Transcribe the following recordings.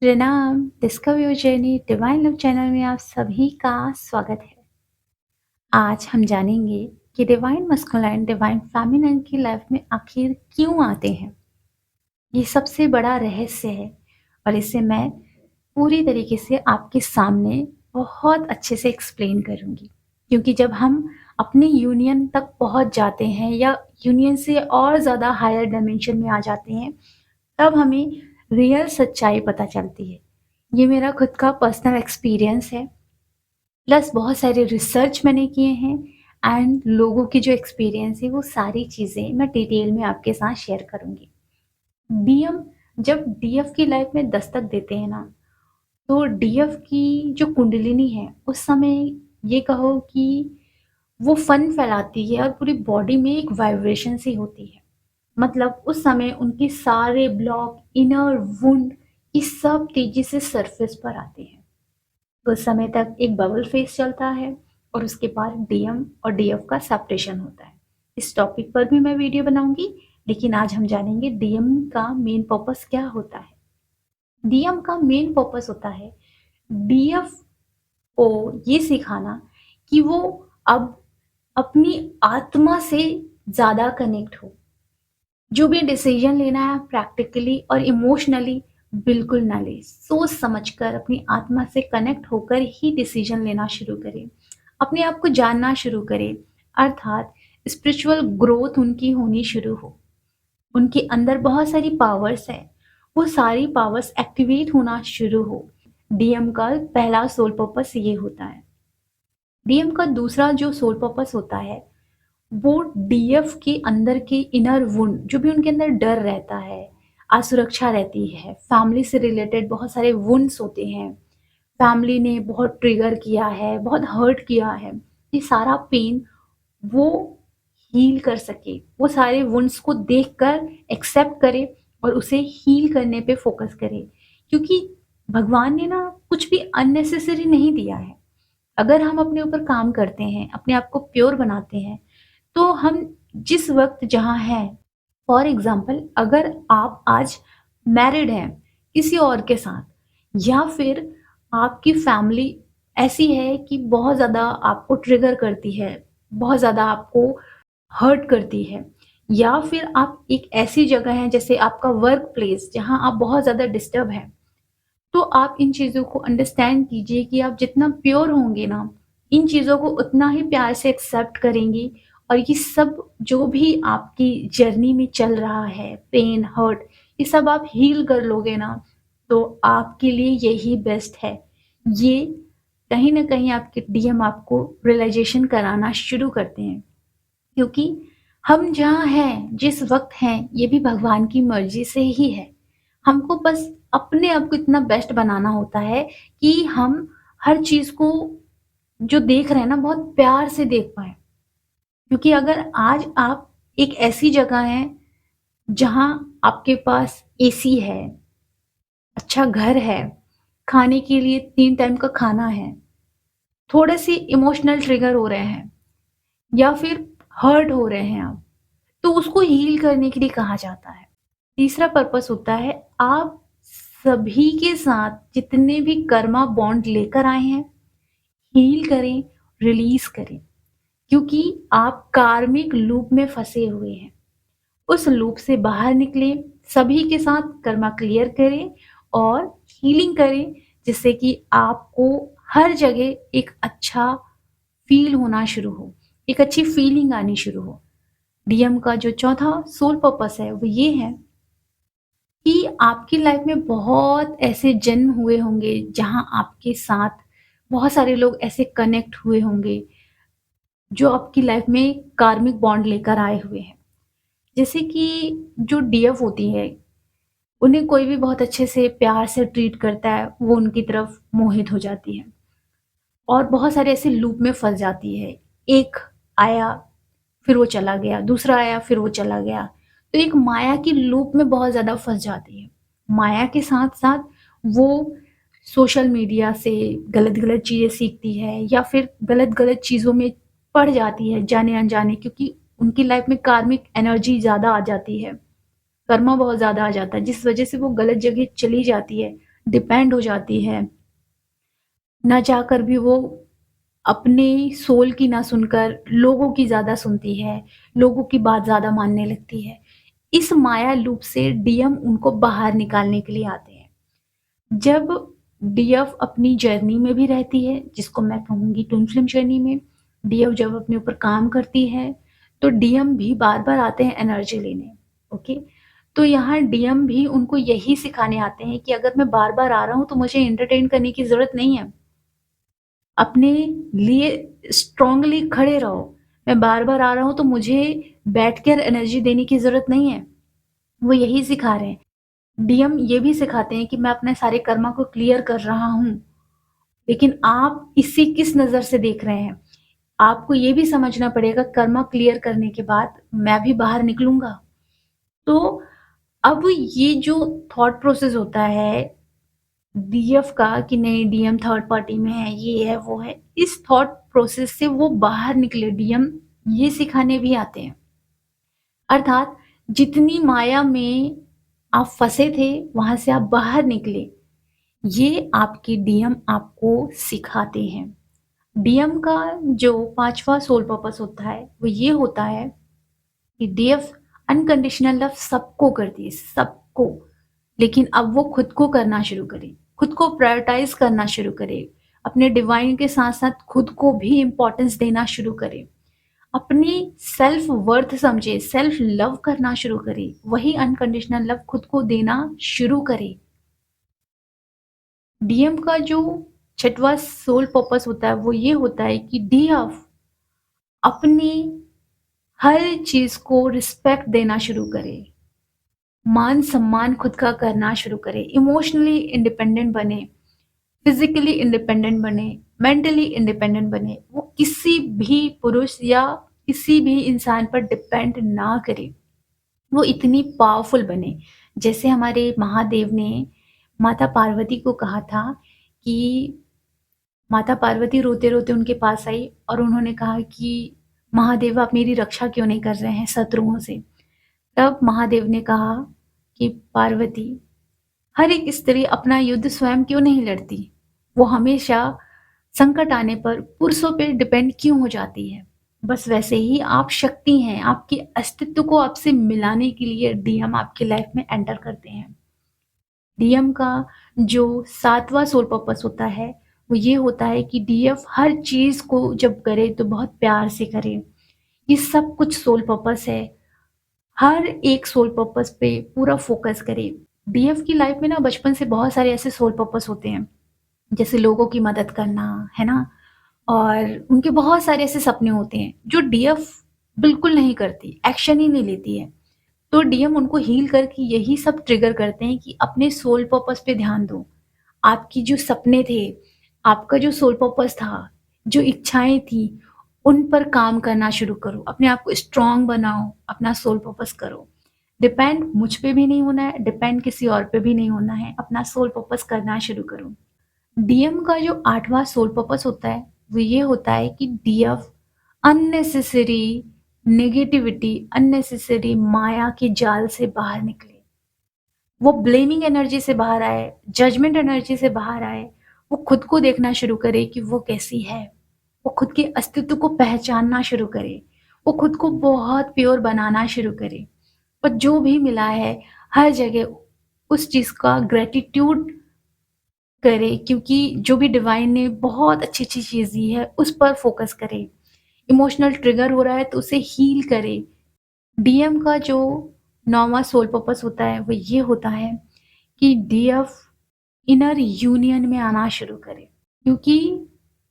प्रणाम। Discover your journey divine love channel में आप सभी का स्वागत है। आज हम जानेंगे कि डिवाइन मस्कुलाइन डिवाइन फेमिनिन की लाइफ में आखिर क्यों आते हैं। ये सबसे बड़ा रहस्य है और इसे मैं पूरी तरीके से आपके सामने बहुत अच्छे से एक्सप्लेन करूंगी। क्योंकि जब हम अपने यूनियन तक पहुंच जाते हैं या यूनियन से और ज़्यादा हायर डायमेंशन में आ जाते हैं, तब हमें रियल सच्चाई पता चलती है। ये मेरा खुद का पर्सनल एक्सपीरियंस है, प्लस बहुत सारे रिसर्च मैंने किए हैं एंड लोगों की जो एक्सपीरियंस है वो सारी चीज़ें मैं डिटेल में आपके साथ शेयर करूँगी। डीएम जब डीएफ की लाइफ में दस्तक देते हैं ना, तो डीएफ की जो कुंडलिनी है उस समय ये कहो कि वो फन फैलाती है और पूरी बॉडी में एक वाइब्रेशन सी होती है। मतलब उस समय उनके सारे ब्लॉक, इनर वुंड, ये सब तेजी से सरफेस पर आते हैं। तो उस समय तक एक बबल फेस चलता है और उसके बाद डीएम और डीएफ का सेपरेशन होता है। इस टॉपिक पर भी मैं वीडियो बनाऊंगी, लेकिन आज हम जानेंगे डीएम का मेन पर्पस क्या होता है। डीएम का मेन पर्पस होता है डीएफ को ये सिखाना कि वो अब अपनी आत्मा से ज़्यादा कनेक्ट हो। जो भी डिसीजन लेना है प्रैक्टिकली और इमोशनली बिल्कुल ना ले, सोच समझकर अपनी आत्मा से कनेक्ट होकर ही डिसीजन लेना शुरू करें, अपने आप को जानना शुरू करें। अर्थात स्पिरिचुअल ग्रोथ उनकी होनी शुरू हो। उनके अंदर बहुत सारी पावर्स है, वो सारी पावर्स एक्टिवेट होना शुरू हो। डीएम का पहला सोल पर्पस ये होता है। डीएम का दूसरा जो सोल पर्पस होता है वो डीएफ के अंदर के इनर वुंड, जो भी उनके अंदर डर रहता है, असुरक्षा रहती है, फैमिली से रिलेटेड बहुत सारे वुंड्स होते हैं, फैमिली ने बहुत ट्रिगर किया है, बहुत हर्ट किया है, ये सारा पेन वो हील कर सके, वो सारे वुंड्स को देखकर एक्सेप्ट करे और उसे हील करने पे फोकस करे। क्योंकि भगवान ने ना कुछ भी अननेसेसरी नहीं दिया है। अगर हम अपने ऊपर काम करते हैं, अपने आप को प्योर बनाते हैं, तो हम जिस वक़्त जहाँ हैं, फॉर एग्ज़ाम्पल अगर आप आज मैरिड हैं किसी और के साथ, या फिर आपकी फैमिली ऐसी है कि बहुत ज़्यादा आपको ट्रिगर करती है, बहुत ज़्यादा आपको हर्ट करती है, या फिर आप एक ऐसी जगह हैं जैसे आपका वर्क प्लेस जहाँ आप बहुत ज़्यादा डिस्टर्ब हैं, तो आप इन चीज़ों को अंडरस्टैंड कीजिए कि आप जितना प्योर होंगे ना, इन चीज़ों को उतना ही प्यार से एक्सेप्ट करेंगी और ये सब जो भी आपकी जर्नी में चल रहा है, पेन, हर्ट, ये सब आप हील कर लोगे ना, तो आपके लिए यही बेस्ट है। ये कहीं न कहीं आपके डीएम आपको रियलाइज़ेशन कराना शुरू करते हैं। क्योंकि हम जहाँ हैं, जिस वक़्त हैं, ये भी भगवान की मर्ज़ी से ही है। हमको बस अपने आप को इतना बेस्ट बनाना होता है कि हम हर चीज़ को जो देख रहे हैं ना, बहुत प्यार से देख पाएँ। क्योंकि अगर आज आप एक ऐसी जगह हैं, जहाँ आपके पास एसी है, अच्छा घर है, खाने के लिए 3 टाइम का खाना है, थोड़े-से इमोशनल ट्रिगर हो रहे हैं या फिर हर्ट हो रहे हैं आप, तो उसको हील करने के लिए कहा जाता है। तीसरा पर्पस होता है आप सभी के साथ जितने भी कर्मा बॉन्ड लेकर आए हैं, हील करें, रिलीज़ करें। क्योंकि आप कार्मिक लूप में फँसे हुए हैं। उस लूप से बाहर निकलें, सभी के साथ कर्मा क्लियर करें और हीलिंग करें, जिससे कि आपको हर जगह एक अच्छा फ़ील होना शुरू हो, एक अच्छी फ़ीलिंग आनी शुरू हो। डीएम का जो चौथा सोल पर्पस है वो ये है कि आपकी लाइफ में बहुत ऐसे जन्म हुए होंगे जहाँ आपके साथ बहुत सारे लोग ऐसे कनेक्ट हुए होंगे जो आपकी लाइफ में कार्मिक बॉन्ड लेकर आए हुए हैं। जैसे कि जो डीएफ होती है, उन्हें कोई भी बहुत अच्छे से प्यार से ट्रीट करता है, वो उनकी तरफ मोहित हो जाती है और बहुत सारे ऐसे लूप में फँस जाती है। एक आया, फिर वो चला गया, दूसरा आया, फिर वो चला गया। तो एक माया की लूप में बहुत ज़्यादा फँस जाती है। माया के साथ-साथ वो सोशल मीडिया से गलत-गलत चीज़ें सीखती है या फिर गलत-गलत चीज़ों में पड़ जाती है जाने-अनजाने, क्योंकि उनकी लाइफ में कार्मिक एनर्जी ज़्यादा आ जाती है, कर्मा बहुत ज़्यादा आ जाता है, जिस वज़ह से वो गलत जगह चली जाती है, डिपेंड हो जाती है, ना चाहकर भी वो अपने सोल की ना सुनकर लोगों की ज़्यादा सुनती है, लोगों की बात ज़्यादा मानने लगती है। इस माया लूप से डीएम उनको बाहर निकालने के लिए आते हैं। जब डीएफ अपनी जर्नी में भी रहती है, जिसको मैं कहूँगी ट्विन फ्लेम जर्नी में, डीएफ जब अपने ऊपर काम करती है, तो डीएम भी बार-बार आते हैं एनर्जी लेने, ओके? तो यहाँ डीएम भी उनको यही सिखाने आते हैं कि अगर मैं बार-बार आ रहा हूँ, तो मुझे एंटरटेन करने की ज़रूरत नहीं है। अपने लिए स्ट्रांगली खड़े रहो। मैं बार-बार आ रहा हूँ, तो मुझे बैठकर एनर्जी देने की ज़रूरत नहीं है। वो यही सिखा रहे हैं। डीएम ये भी सिखाते हैं कि मैं अपने सारे कर्मा को क्लियर कर रहा हूँ, लेकिन आप इसे किस नज़र से देख रहे हैं? आपको ये भी समझना पड़ेगा कर्मा क्लियर करने के बाद मैं भी बाहर निकलूँगा। तो अब ये जो थॉट प्रोसेस होता है डीएफ का कि नहीं डीएम थर्ड पार्टी में है, ये है, वो है, इस थॉट प्रोसेस से वो बाहर निकले डीएम ये सिखाने भी आते हैं। अर्थात जितनी माया में आप फँसे थे, वहाँ से आप बाहर निकले। ये आपके डीएम आपको सिखाते हैं। डीएम का जो 5वाँ सोल पर्पस होता है, वो ये होता है कि डीएफ अनकंडीशनल लव सबको करती है, सबको। लेकिन अब वो खुद को करना शुरू करे, खुद को प्रायोरिटाइज़ करना शुरू करे, अपने डिवाइन के साथ-साथ खुद को भी इम्पोर्टेंस देना शुरू करे। अपनी सेल्फ वर्थ समझे, सेल्फ लव करना शुरू करे, वही अनकंडीशनल लव खुद को देना शुरू करे। डीएम का जो छठवां सोल पर्पस होता है वो ये होता है कि डीएफ अपनी हर चीज को रिस्पेक्ट देना शुरू करे, मान सम्मान खुद का करना शुरू करे, इमोशनली इंडिपेंडेंट बने, फिजिकली इंडिपेंडेंट बने, मेंटली इंडिपेंडेंट बने। वो किसी भी पुरुष या किसी भी इंसान पर डिपेंड ना करे, वो इतनी पावरफुल बने। जैसे हमारे महादेव ने माता पार्वती को कहा था कि माता पार्वती रोते-रोते उनके पास आई और उन्होंने कहा कि महादेव आप मेरी रक्षा क्यों नहीं कर रहे हैं शत्रुओं से? तब महादेव ने कहा कि पार्वती, हर एक स्त्री अपना युद्ध स्वयं क्यों नहीं लड़ती? वो हमेशा संकट आने पर पुरुषों पे डिपेंड क्यों हो जाती है? बस वैसे ही आप शक्ति हैं, आपके अस्तित्व को आपसे मिलाने के लिए डीएम आपकी लाइफ में एंटर करते हैं। डीएम का जो 7वां सोल पर्पस होता है, वो ये होता है कि डीएफ हर चीज़ को जब करे तो बहुत प्यार से करे। ये सब कुछ सोल पर्पस है। हर एक सोल पर्पस पे पूरा फ़ोकस करे। डीएफ की लाइफ में ना बचपन से बहुत सारे ऐसे सोल पर्पस होते हैं, जैसे लोगों की मदद करना, है ना? और उनके बहुत सारे ऐसे सपने होते हैं, जो डीएफ बिल्कुल नहीं करती, एक्शन ही नहीं लेती है। तो डीएम उनको हील करके यही सब ट्रिगर करते हैं कि अपने सोल पर्पस पे ध्यान दो। आपकी जो सपने थे, आपका जो सोल पर्पस था, जो इच्छाएँ थी, उन पर काम करना शुरू करो। अपने आप को स्ट्रॉन्ग बनाओ, अपना सोल पर्पस करो। डिपेंड मुझ पे भी नहीं होना है, डिपेंड किसी और पे भी नहीं होना है, अपना सोल पर्पस करना शुरू करो। डीएम का जो 8वां सोल पर्पस होता है, वो ये होता है कि डीएफ अननेसेसरी नेगेटिविटी, अननेसेसरी माया के जाल से बाहर निकले। वो ब्लेमिंग एनर्जी से बाहर आए, जजमेंट एनर्जी से बाहर आए। वो खुद को देखना शुरू करे कि वो कैसी है। वो खुद के अस्तित्व को पहचानना शुरू करे। वो खुद को बहुत प्योर बनाना शुरू करे। और जो भी मिला है, हर जगह उस चीज़ का ग्रैटिट्यूड करे, क्योंकि जो भी डिवाइन ने बहुत अच्छी-अच्छी चीज़ दी है, उस पर फ़ोकस करे। इमोशनल ट्रिगर हो रहा है तो उसे हील करे। डीएम का जो 9वां सोल पर्पस होता है वो ये होता है कि डीएफ इनर यूनियन में आना शुरू करे, क्योंकि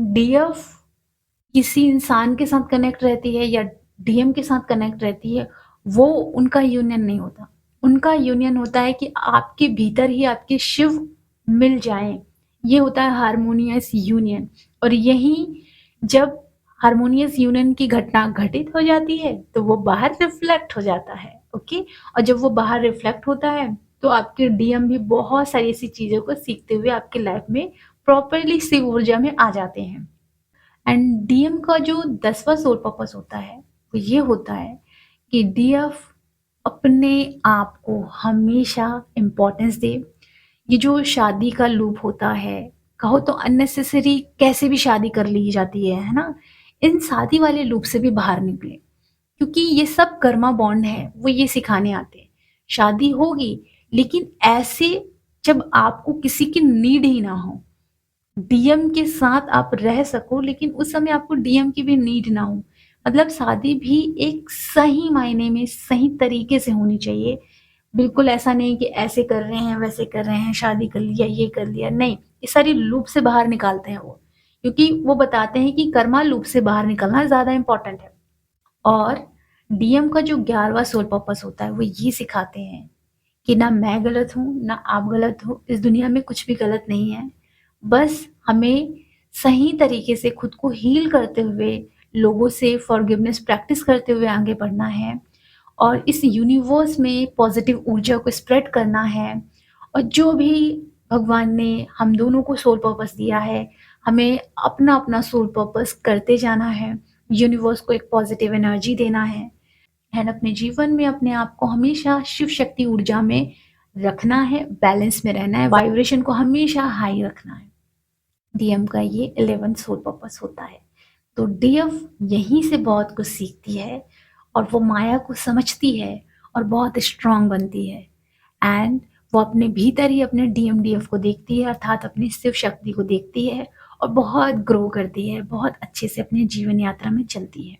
डीएफ किसी इंसान के साथ कनेक्ट रहती है या डीएम के साथ कनेक्ट रहती है, वो उनका यूनियन नहीं होता। उनका यूनियन होता है कि आपके भीतर ही आपके शिव मिल जाएँ। ये होता है हार्मोनियस यूनियन। और यही जब हार्मोनियस यूनियन की घटना घटित हो जाती है, तो वो बाहर रिफ्लेक्ट हो जाता है, ओके? और जब वो बाहर रिफ्लेक्ट होता है, तो आपके डीएम भी बहुत सारी ऐसी चीज़ों को सीखते हुए आपकी लाइफ में प्रॉपरली शिव ऊर्जा में आ जाते हैं। एंड डीएम का जो 10वां सोल पर्पस होता है, वो ये होता है कि डीएफ अपने आप को हमेशा इम्पोर्टेंस दे। ये जो शादी का लूप होता है, कहो तो अननेसेसरी कैसे भी शादी कर ली जाती है ना? इन शादी वाले लूप से भी बाहर निकलें, क्योंकि ये सब कर्मा बॉन्ड है, वो ये सिखाने आते हैं। शादी होगी, लेकिन ऐसे जब आपको किसी की नीड ही ना हो, डीएम के साथ आप रह सको, लेकिन उस समय आपको डीएम की भी नीड ना हो। मतलब शादी भी एक सही मायने में, सही तरीके से होनी चाहिए। बिल्कुल ऐसा नहीं कि ऐसे कर रहे हैं, वैसे कर रहे हैं, शादी कर लिया, ये कर लिया, नहीं। ये सारी लूप से बाहर निकालते हैं वो, क्योंकि वो बताते हैं कि कर्मा लूप से बाहर निकलना ज़्यादा इम्पोर्टेंट है। और डीएम का जो 11वां सोल पर्पस होता है, वो ये सिखाते हैं कि ना मैं गलत हूँ, ना आप गलत हो, इस दुनिया में कुछ भी गलत नहीं है। बस हमें सही तरीके से खुद को हील करते हुए, लोगों से फॉरगिवनेस प्रैक्टिस करते हुए आगे बढ़ना है और इस यूनिवर्स में पॉजिटिव ऊर्जा को स्प्रेड करना है। और जो भी भगवान ने हम दोनों को सोल पर्पस दिया है, हमें अपना-अपना सोल पर्पस करते जाना है। यूनिवर्स को एक पॉजिटिव एनर्जी देना है एंड अपने जीवन में अपने आप को हमेशा शिव शक्ति ऊर्जा में रखना है, बैलेंस में रहना है, वाइब्रेशन को हमेशा हाई रखना है। डीएम का ये 11th सोल पर्पस होता है। तो डीएफ यहीं से बहुत कुछ सीखती है और वो माया को समझती है और बहुत स्ट्रांग बनती है एंड वो अपने भीतर ही अपने डीएमडीएफ को देखती है, अर्थात अपनी शिव शक्ति को देखती है और बहुत ग्रो करती है, बहुत अच्छे से अपने जीवन यात्रा में चलती है।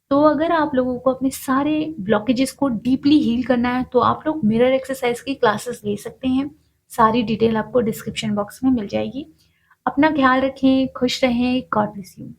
तो अगर आप लोगों को अपने सारे ब्लॉकेजेस को डीपली हील करना है, तो आप लोग मिरर एक्सरसाइज की क्लासेस ले सकते हैं। सारी डिटेल आपको डिस्क्रिप्शन बॉक्स में मिल जाएगी। अपना ख्याल रखें, खुश रहें, गॉड ब्लेस यू।